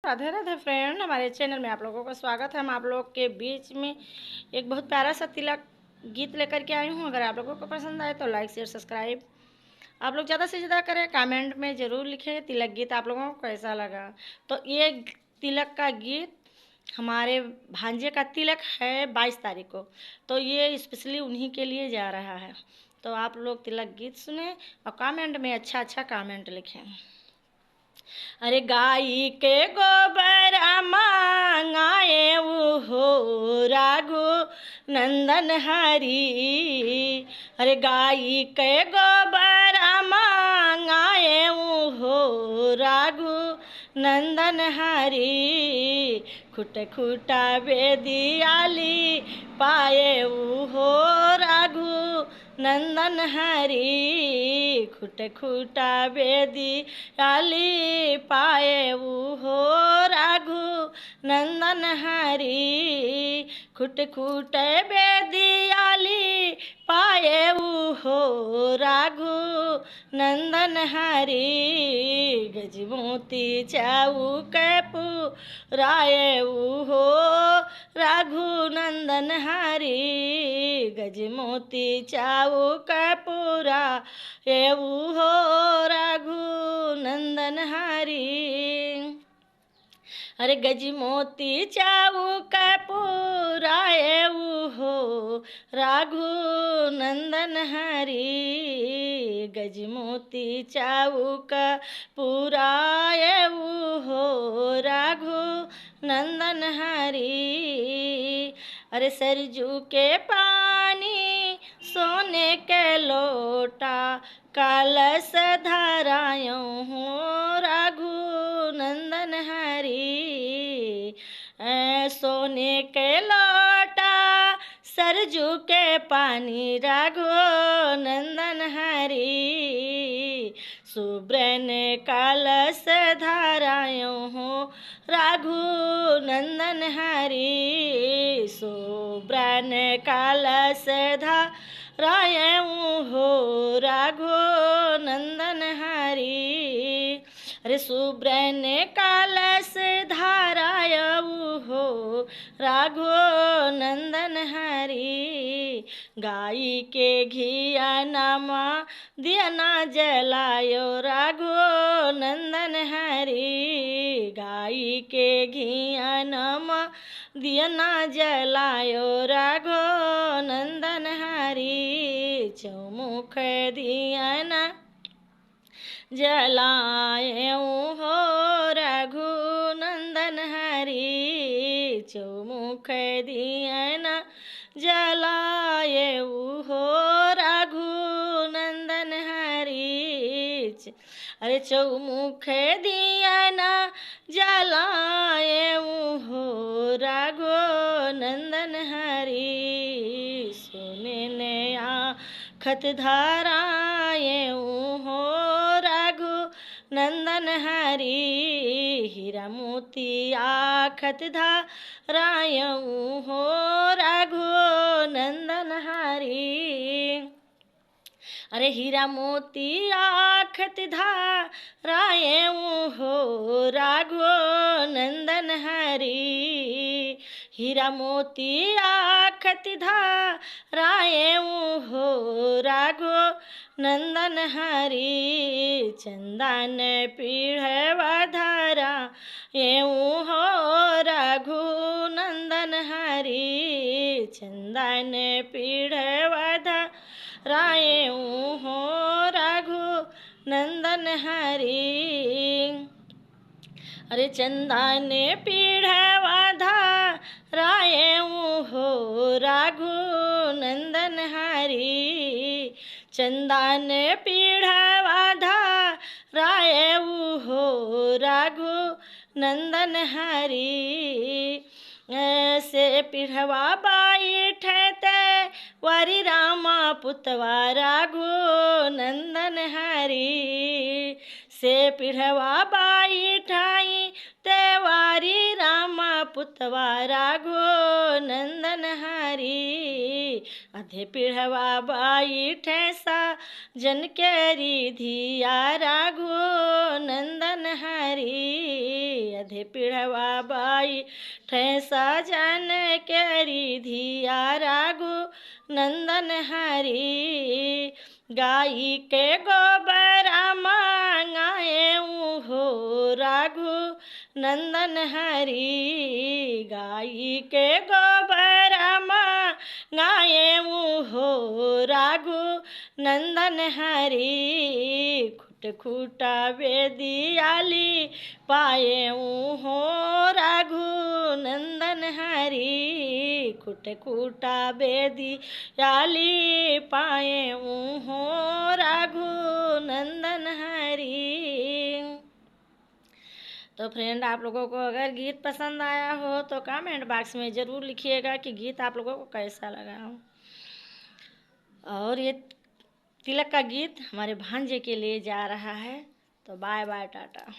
Radhe Radhe friend, हमारे channel में आप लोगों का स्वागत है। हम आप लोग के बीच में एक बहुत प्यारा सा तिलक गीत लेकर के आई हूँ। अगर आप लोगों को पसंद आए तो लाइक शेयर सब्सक्राइब आप लोग ज़्यादा से ज़्यादा करें। कमेंट में ज़रूर लिखें तिलक गीत आप लोगों को कैसा लगा। तो ये तिलक का गीत हमारे भांजे का तिलक है 22 तारीख को, तो ये स्पेशली उन्हीं के लिए जा रहा है। तो आप लोग तिलक गीत सुने और कमेंट में अच्छा अच्छा कमेंट लिखें। अरे गाई के गोबर मांगाए हो राघु नंदन हरी। अरे गाई के गोबर मांगाए हो राघु नंदन हरी। खुट खुटा बेदियाली पाए हो राघु नंदन हरी। खुट खुटा बेदियाली पाए हो राघु नंदन हरी। खुट खुट बेदियाली पाए हो राघु नंदन हरी। गजमोती चाउक पुराए हो राघु नंदन हरी। गजमोती चाउक पुराए हो राघु नंदन हरी। अरे गजमोती चाउक पुराए हो राघु नंदन हरी। गजमोती चाउक पुराए हो राघु नंदन हरी। अरे सरजू के पानी सोने के लोटा कलश धरायो हो राघु नंदन हरी। सोने के लोटा सरजू के पानी राघु नंदन हरी। सुब्रन कलश धरायो हो राघु नंदन हरी। सुब्रन कलश धरायो हो राघु नंदन हरी। अरे सुब्रन कलश धरायो हो राघु नंदन हरी। गाई के घिया नमा दिया ना जलायो राघु नंदन हरी। गाई के घिया नमा दिया ना जलायो राघु नंदन हरी। चौमुख दिया ना जलाए हो राघु नंदन हरी। चौमुख दिया ना जलाए हो राघु नंदन हरी। अरे चौमुख दिया ना जलाए हो राघु नंदन हरी। सोने ने आखत धराए हो राघु नंदन हरी। हीरा मोती आखत धराए हो राघु नंदन हरी। अरे हीरा मोती आखत धराए हो राघु नंदन हरी। हीरा मोती आखत धराए हो राघु नंदन हरी। चंदन पीढ़वा धराए हो राघु नंदन हरी। चंदन पीढ़वा धराए हो राघु नंदन हरी। अरे चंदन पीढ़वा धराए हो राघु नंदन हरी। चंदन पीढ़वा धराए हो राघु नंदन हरी। से पीढ़वा बैठते वारी रामा पुतवा राघु नंदन हरी। से पीढ़वा बैठाई तेवारी रामा पुतवा राघु नंदन हरी। अधे पीढ़वा बैठे सा जन के रिधिया राघु नंदन हरी। गधे पिढ़वा बाई ठैसा जन केरी धिया राघु नंदन हरी। गाई के गोबरा मांगाए हो राघु नंदन हरी। गाई के गोबरा मांगाए हो राघु नंदन हरी। खुट खुटा बेदियाली पाए हो राघु नंदन हरी। खुट खुटा बेदियाली पाए हो राघु नंदन हरी। तो फ्रेंड, आप लोगों को अगर गीत पसंद आया हो तो कमेंट बॉक्स में ज़रूर लिखिएगा कि गीत आप लोगों को कैसा लगा हो। और ये तिलक का गीत हमारे भांजे के लिए जा रहा है। तो बाय बाय, टाटा।